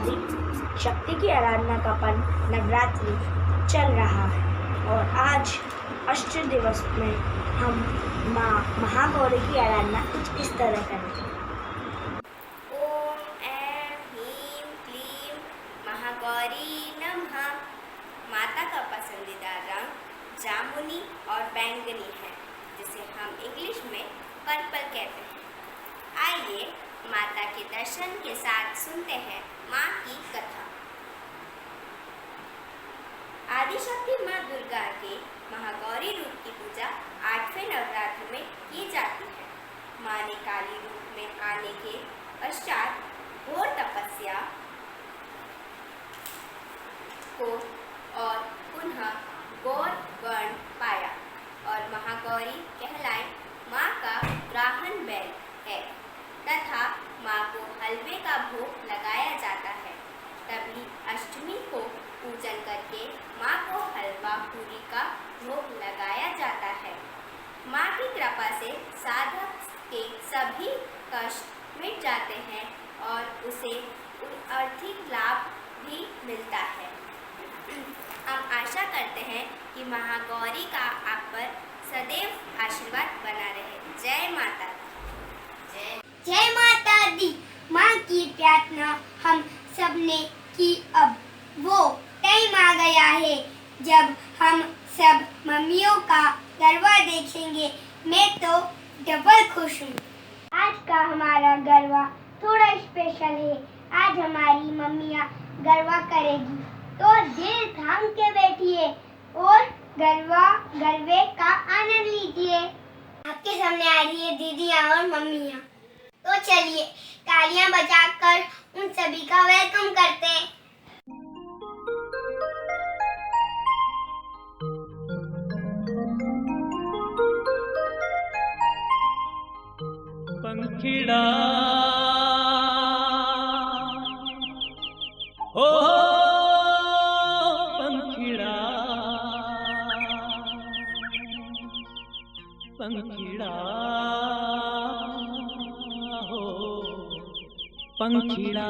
दिन शक्ति की आराधना का पर्व नवरात्रि चल रहा है और आज अष्ट दिवस में हम माँ महागौरी की आराधना कुछ इस तरह करेंगे। ओम ऐं ह्रीं क्लीं महागौरी नमः। माता का पसंदीदा रंग जामुनी और बैंगनी है, जिसे हम इंग्लिश में पर्पल कहते हैं। आइए माता के दर्शन के साथ सुनते हैं माँ की कथा। आदिशक्ति माँ दुर्गा के महागौरी रूप की पूजा 8वें नवरात्र में की जाती है। माँ ने काली रूप में आने के पश्चात घोर तपस्या को और पुनः गौर वर्ण पाया और महागौरी कहलाए। माँ का ग्राहन बैल है तथा माँ को हलवे का भोग लगाया जाता है। तभी अष्टमी को पूजन करके माँ को हलवा पूरी का भोग लगाया जाता है। माँ की कृपा से साधक के सभी कष्ट मिट जाते हैं और उसे आर्थिक लाभ भी मिलता है। हम आशा करते हैं कि महागौरी का आप पर सदैव आशीर्वाद बना रहे। जय माता दी। जय माता दी। माँ की प्रार्थना हम सबने की। अब वो टाइम आ गया है जब हम सब मम्मियों का गरबा देखेंगे। मैं तो डबल खुश हूँ। आज का हमारा गरबा थोड़ा स्पेशल है। आज हमारी मम्मियाँ गरबा करेगी, तो दिल थाम के बैठिए और गरबे का आनंद लीजिए। आपके सामने आ रही है दीदियाँ और मम्मियाँ, तो चलिए तालियां बजाकर उन सभी का वेलकम करते हैं। पंखिड़ा हो पंखिड़ा पंखिड़ा हो पंखिड़ा। पंखिड़ा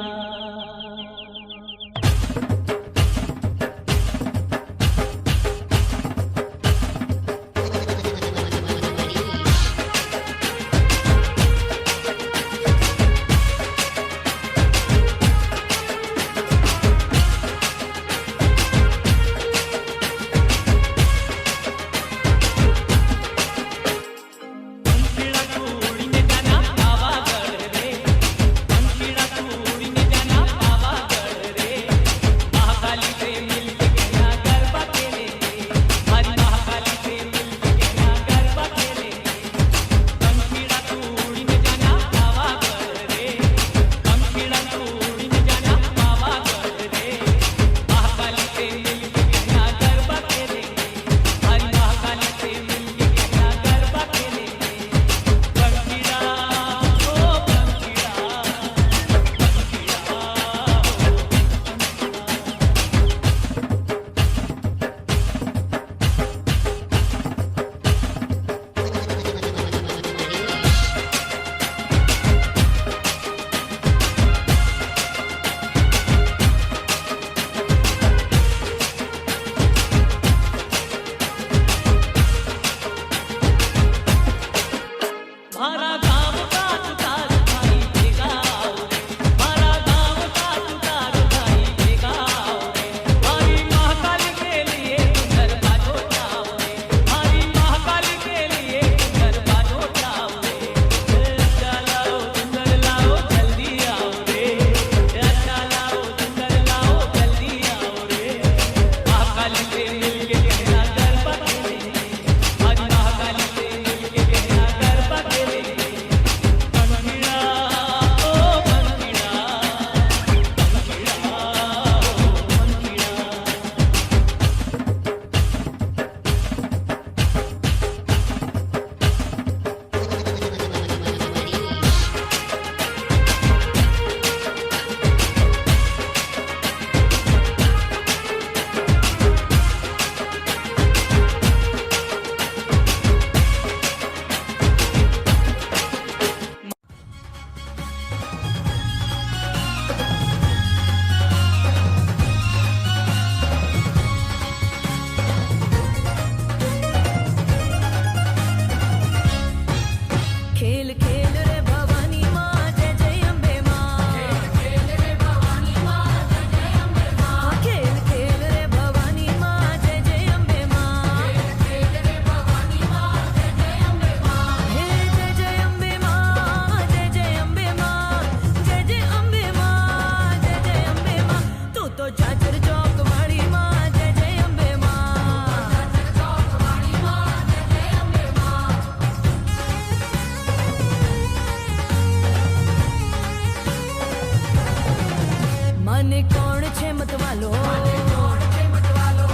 माने कौन छे मत वालो,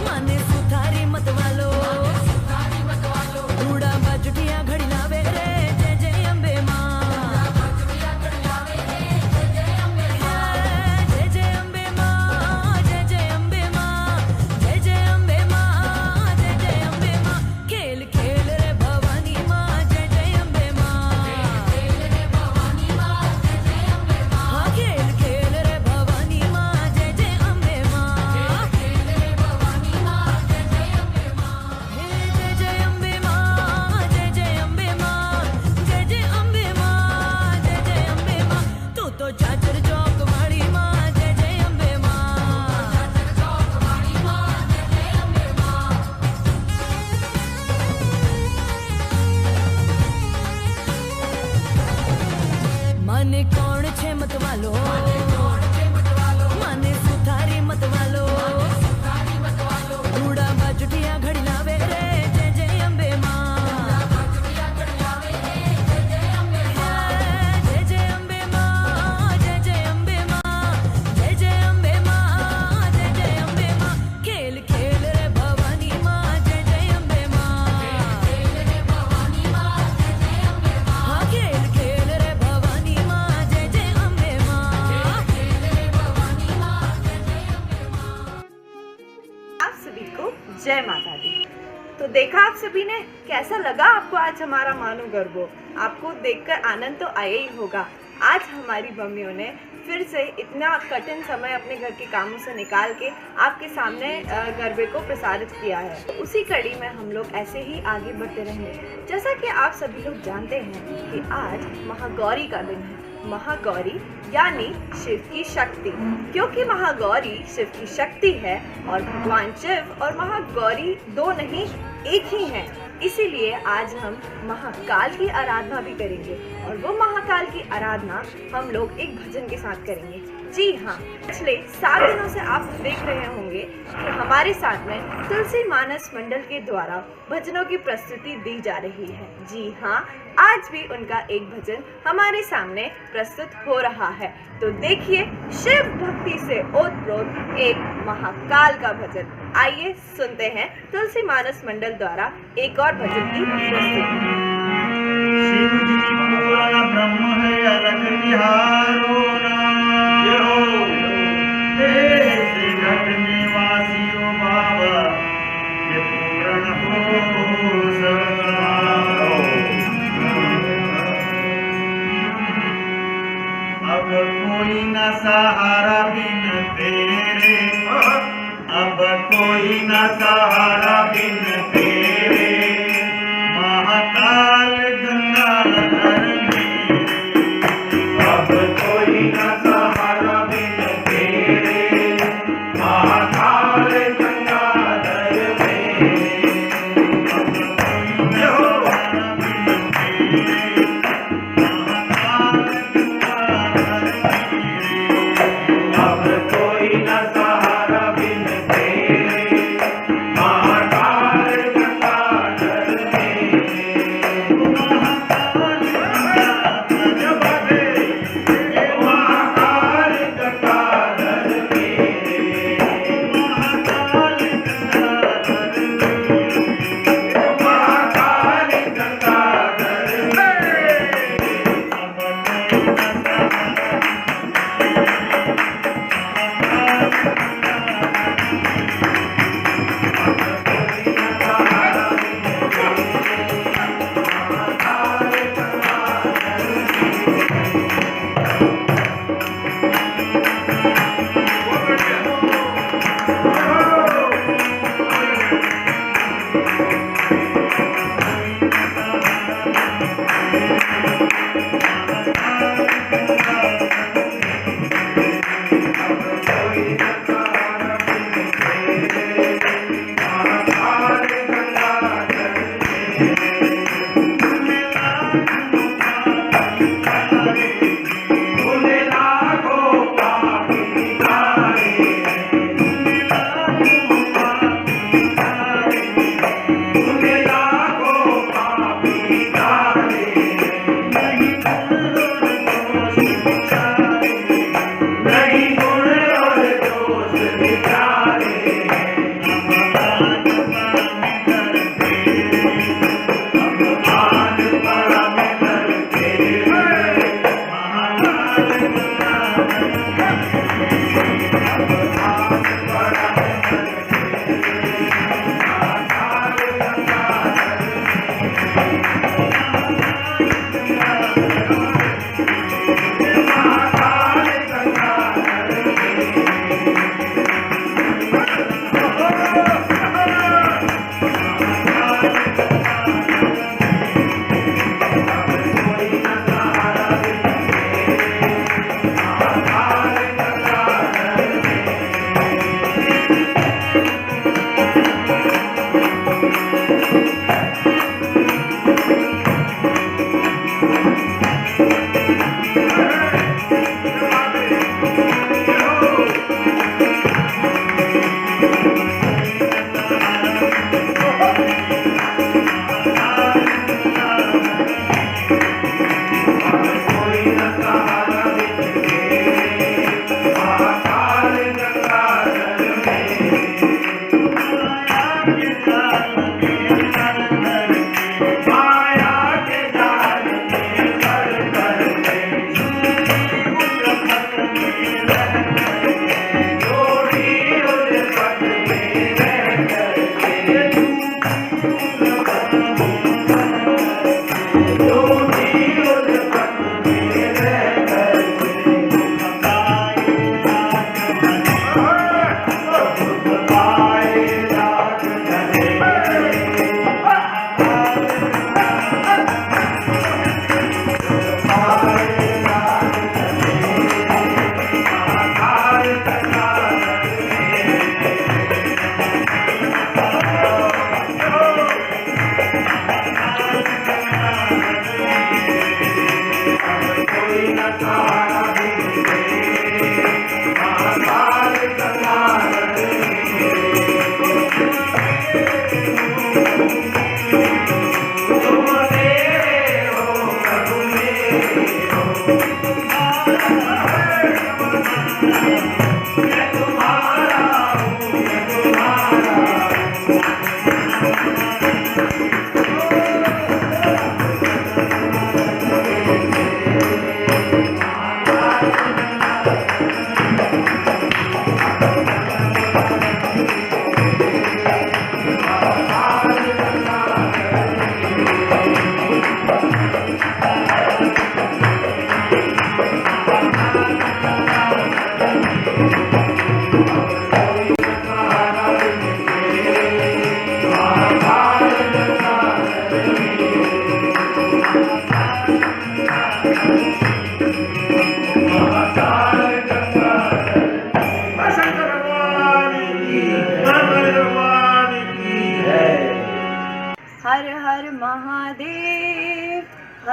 माने सुथारी मत वालो, रूड़ा बाजुटिया घड़ी लावे रे जय जय अम्बे माँ, जय जय अम्बे माँ, जय जय अम्बे माँ, जय जय अम्बे माँ, जय जय अम्बे माँ, खेल खेल रे भवानी माँ, जय जय अम्बे माँ, हाँ खेल खेल रे भवानी माँ, जय जय अम्बे माँ, हे जय जय अम्बे माँ, जय जय अम्बे माँ, जय जय अम्बे माँ, जय जय अम्बे माँ, तू तो चाचर चौक वाली माँ, जय जय अम्बे माँ, माने कौन छे मत वालो, माने सुथारी मत वालो, रूड़ा बाजुटिया घड़ी लावे रे जय जय अम्बे माँ, जय जय अम्बे माँ, जय जय अम्बे माँ, जय जय अम्बे माँ, जय जय अम्बे माँ, खेल खेल रे भवानी माँ, जय जय अम्बे माँ, हाँ खेल खेल रे भवानी माँ, जय जय अम्बे माँ। आप सभी को जय माता दी। तो देखा आप सभी ने, कैसा लगा आपको आज हमारा मानो गरबो? आपको देखकर आनंद तो आया ही होगा। आज हमारी मम्मियों ने फिर से इतना कठिन समय अपने घर के कामों से निकाल के आपके सामने गरबे को प्रसारित किया है। उसी कड़ी में हम लोग ऐसे ही आगे बढ़ते रहेंगे। जैसा कि आप सभी लोग जानते हैं कि आज महागौरी का दिन है। महागौरी यानी शिव की शक्ति, क्योंकि महागौरी शिव की शक्ति है और भगवान शिव और महागौरी दो नहीं एक ही हैं। इसीलिए आज हम महाकाल की आराधना भी करेंगे और वो महाकाल की आराधना हम लोग एक भजन के साथ करेंगे। जी हाँ, पिछले 7 दिनों से आप देख रहे होंगे कि हमारे साथ में तुलसी मानस मंडल के द्वारा भजनों की प्रस्तुति दी जा रही है। जी हाँ, आज भी उनका एक भजन हमारे सामने प्रस्तुत हो रहा है। तो देखिए शिव भक्ति से ओतप्रोत एक महाकाल का भजन। आइए सुनते हैं तुलसी मानस मंडल द्वारा एक और भजन की प्रस्तुति। शिव जी पूर्ण ब्रह्म है अलग निहारो नाम। हे श्री घट निवासियों बाबा, ये पूर्ण हो समारो। अब कोई न सहारा बिन तेरे, अब कोई न सहारा बिन तेरे, महाकाल गंगाधर मेरे। अब कोई न सहारा बिन तेरे, महाकाल गंगाधर मेरे। अब कोई न सहारा बिन तेरे, महाकाल गंगाधर मेरे। अब कोई न सहारा बिन तेरे, महाकाल गंगाधर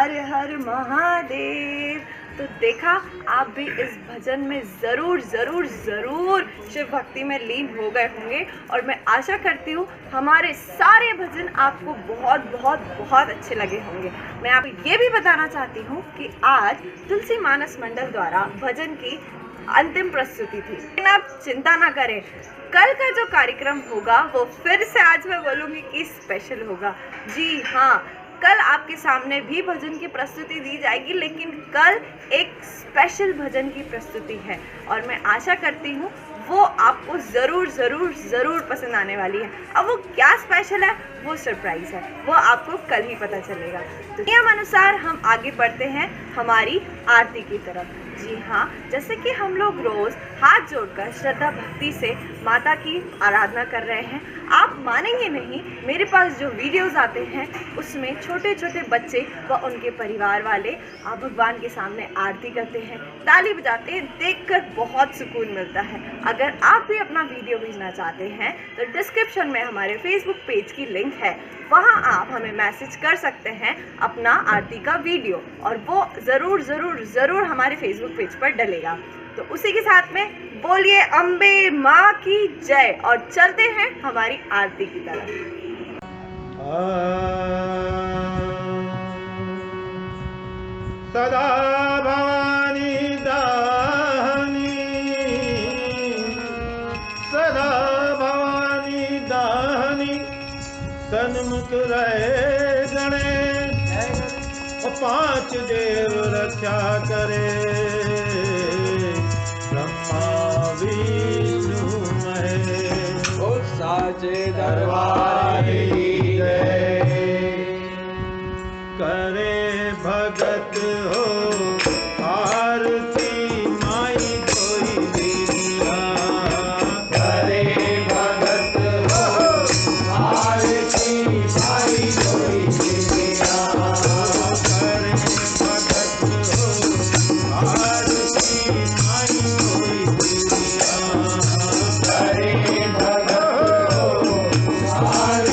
हर हर महादेव। तो देखा, आप भी इस भजन में ज़रूर ज़रूर ज़रूर शिव भक्ति में लीन हो गए होंगे और मैं आशा करती हूँ हमारे सारे भजन आपको बहुत बहुत बहुत अच्छे लगे होंगे। मैं आपको ये भी बताना चाहती हूँ कि आज तुलसी मानस मंडल द्वारा भजन की अंतिम प्रस्तुति थी, लेकिन आप चिंता ना करें, कल का जो कार्यक्रम होगा वो फिर से आज मैं बोलूँगी कि स्पेशल होगा। जी हाँ, कल आपके सामने भी भजन की प्रस्तुति दी जाएगी, लेकिन कल एक स्पेशल भजन की प्रस्तुति है और मैं आशा करती हूँ वो आपको ज़रूर ज़रूर ज़रूर पसंद आने वाली है। अब वो क्या स्पेशल है वो सरप्राइज़ है, वो आपको कल ही पता चलेगा। तो नियम अनुसार हम आगे बढ़ते हैं हमारी आरती की तरफ। जी हाँ, जैसे कि हम लोग रोज़ हाथ जोड़कर श्रद्धा भक्ति से माता की आराधना कर रहे हैं। आप मानेंगे नहीं, मेरे पास जो वीडियोस आते हैं उसमें छोटे छोटे बच्चे व उनके परिवार वाले आप भगवान के सामने आरती करते हैं, ताली बजाते हैं, देखकर बहुत सुकून मिलता है। अगर आप भी अपना वीडियो भेजना चाहते हैं तो डिस्क्रिप्शन में हमारे फेसबुक पेज की लिंक है, वहाँ आप हमें मैसेज कर सकते हैं अपना आरती का वीडियो और वो ज़रूर ज़रूर ज़रूर हमारे फेसबुक पेज पर डलेगा। तो उसी के साथ में बोलिए अम्बे माँ की जय और चलते हैं हमारी आरती की तरफ। सदा भवानी दाहनी, सदा भवानी दाहनी, सन्मुख रहे गणेश, पांच देव रक्षा करे, ब्रह्मा विष्णु महेश। ओ साचे दरबार की जय, करे भगत हो आरती माई कोई दीदिया, करे भगत हो आरती माई कोई दीदिया, करे भगत हो आरती माई कोई दीदिया, करे भगत हो आरती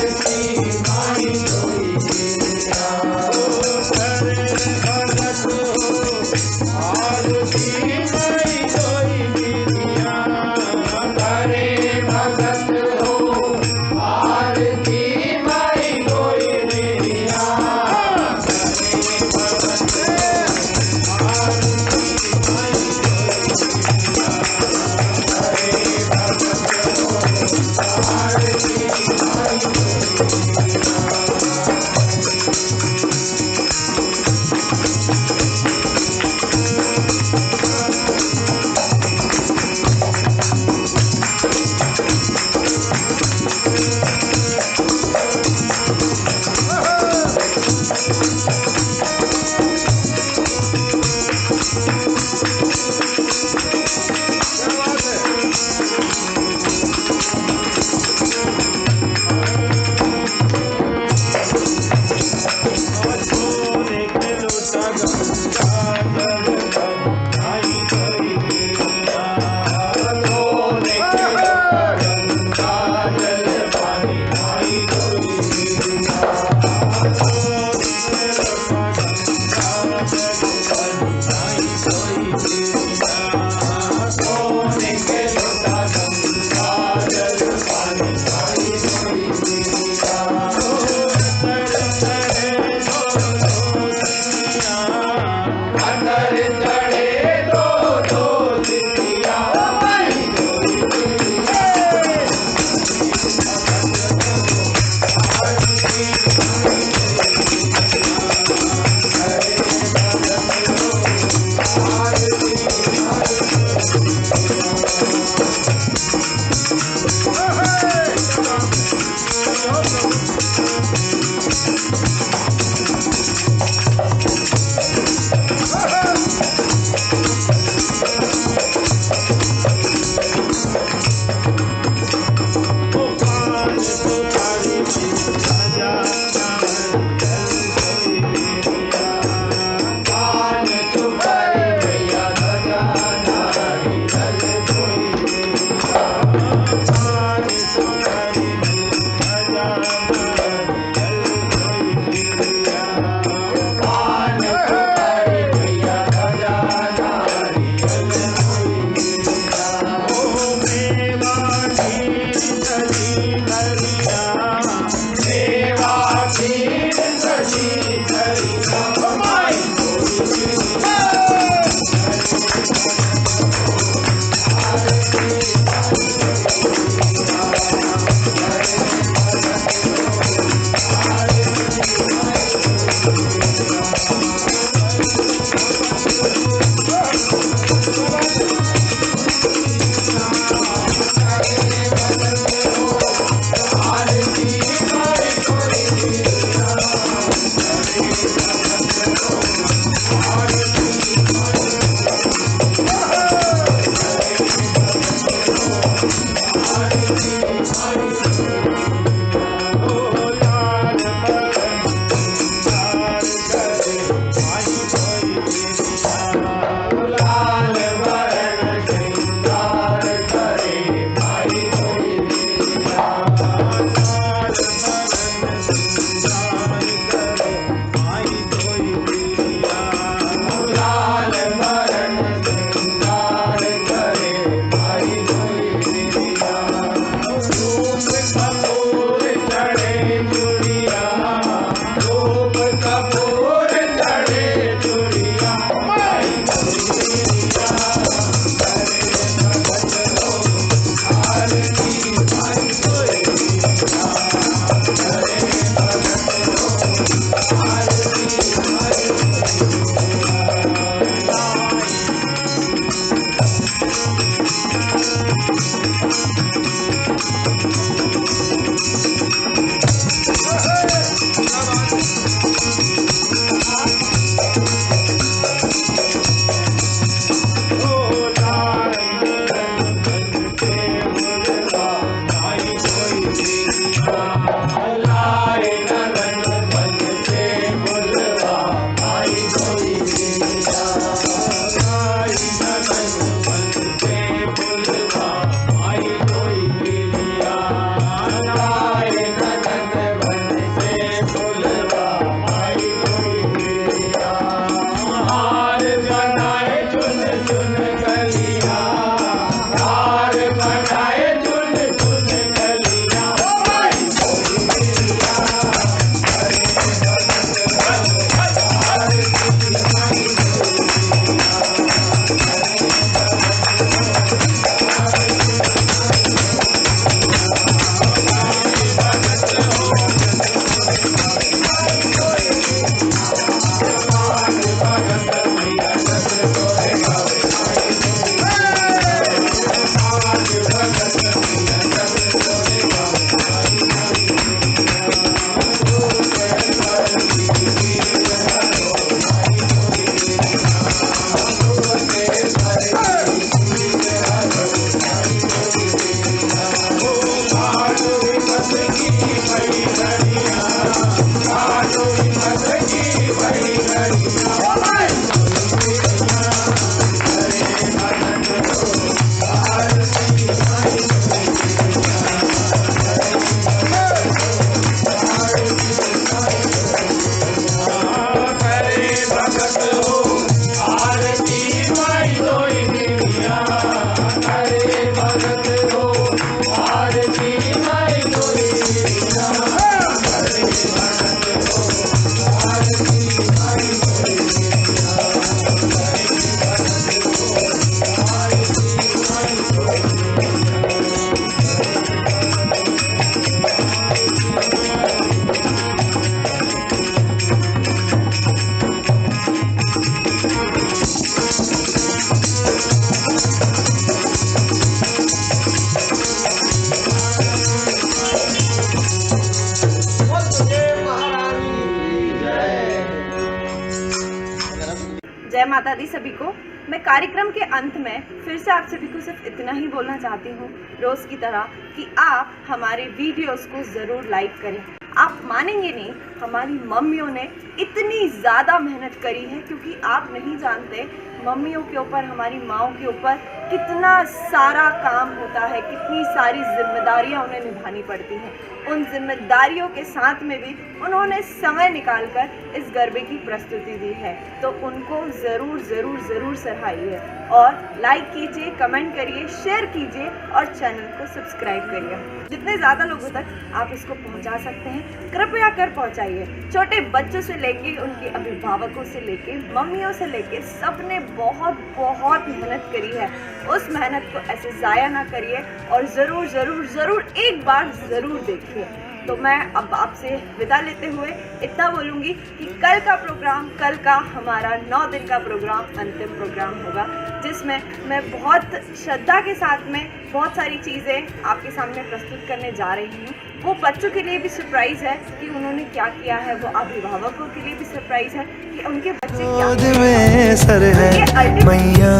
माता दी सभी को। मैं कार्यक्रम के अंत में फिर से आप सभी को सिर्फ इतना ही बोलना चाहती हूँ रोज़ की तरह कि आप हमारे वीडियोस को ज़रूर लाइक करें। आप मानेंगे नहीं, हमारी मम्मियों ने इतनी ज़्यादा मेहनत करी है, क्योंकि आप नहीं जानते मम्मियों के ऊपर, हमारी माँओं के ऊपर कितना सारा काम होता है, कितनी सारी जिम्मेदारियां उन्हें निभानी पड़ती हैं। उन जिम्मेदारियों के साथ में भी उन्होंने समय निकालकर इस गरबे की प्रस्तुति दी है, तो उनको ज़रूर ज़रूर ज़रूर सराहिए और लाइक कीजिए, कमेंट करिए, शेयर कीजिए और चैनल को सब्सक्राइब करिए। जितने ज़्यादा लोगों तक आप इसको पहुंचा सकते हैं कृपया कर पहुंचाइए। छोटे बच्चों से लेके, उनके अभिभावकों से लेके, मम्मियों से लेके, सबने बहुत बहुत मेहनत करी है। उस मेहनत को ऐसे ज़ाया ना करिए और ज़रूर ज़रूर ज़रूर एक बार ज़रूर देखिए। तो मैं अब आपसे विदा लेते हुए इतना बोलूँगी कि कल का प्रोग्राम, कल का हमारा 9 दिन का प्रोग्राम अंतिम प्रोग्राम होगा, जिसमें मैं बहुत श्रद्धा के साथ में बहुत सारी चीज़ें आपके सामने प्रस्तुत करने जा रही हूँ। वो बच्चों के लिए भी सरप्राइज़ है कि उन्होंने क्या किया है, वो अभिभावकों के लिए भी सरप्राइज़ है कि उनके बच्चे क्या में सर है मैया,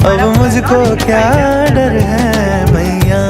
अब मुझको क्या डर है मैया।